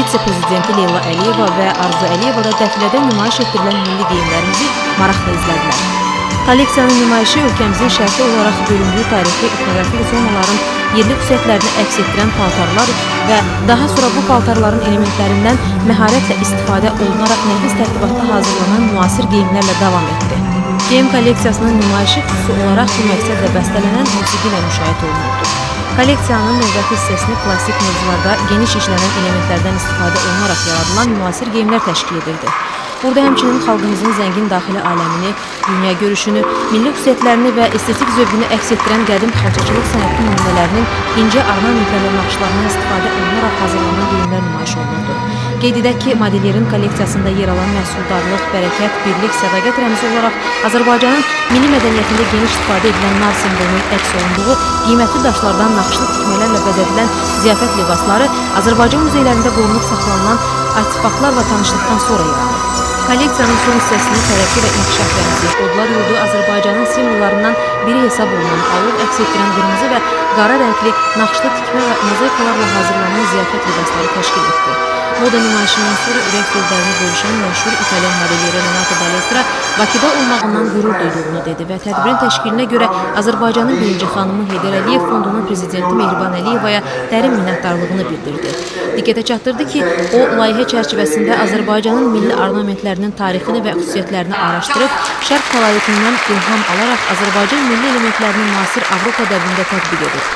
vitse-prezidenti Leyla Əliyeva və Arzu Əliyeva da dəflədə nümayiş etdirilən milli geyimlərimizi maraqla izlədilər. Kolleksiyanın nümayişi ölkəmizin şərti olaraq bölündüyü tarixi etnografik zonaların yerli xüsusiyyətlərini əks etdirən paltarlar və daha sonra bu paltarların elementlərindən məharətlə istifadə olunaraq nəfis tərtibatda hazırlanan müasir geyimlərlə davam etdi. Geyim kolleksiyasının nümayişi xüsusi olaraq bu məqsədlə bəstələnən musiqi ilə müşahidə olunurdu. Kolleksiyanın növbəti hissəsini plastik mövzularda geniş işlənən elementlərdən istifadə olunaraq yaradılan müasir geyimlər təşkil edirdi. Burada həmçinin xalqımızın zəngin daxili aləmini, dünya görüşünü, milli xüsusiyyətlərini və estetik zövqünü əks etdirən qədim xalçaçılıq sənəti nümunələrinin incə ornamentlərlə naxışlarından istifadə olunaraq hazırlanan geyimlər nümayiş olunurdu. Qeyd edək ki, modelyerin kolleksiyasında yer alan məhsuldarlıq, bərəkət, birlik, sədaqət rəmzi olaraq Azərbaycanın milli mədəniyyətində geniş istifadə edilən nar simvolunun əks olunduğu qiymətli daşlardan naxışlı tikmələrlə bəzədilən ziyafət libasları Azərbaycan muzeylərində qorunub saxlanılan artefaktlarla tanışdıqdan sonra yaranır. Kolleksiyanın son hissəsinin tərəqqi və inkişaf rəmzi, Odlar Yurdu Azərbaycanın simvollarından biri hesab olunan alov əks etdirən qırmızı və qara rəngli naxışlı tikmə və mozaikalarla hazırlanan ziyafət libasları təşkil etdi. Moda nümayişindən sonra ürək sözlərini bölüşən məşhur İtalyan modelyeri Renato Balestra Bakıda olmağından qürur duyduğunu dedi və tədbirin təşkilinə görə Azərbaycanın birinci xanımı Heydər Əliyev Fondunun prezidenti Mehriban Əliyevaya dərin minnətdarlığını bildirdi. Diqqətə çatdırdı ki, o, layihə çərçivəsində Azərbaycanın milli ornamentlərinin tarixini və xüsusiyyətlərini araşdırıb, şərq koloritinindən ilham alaraq Azərbaycan milli elementlərinin müasir Avropa dəbrində tətbiq edir.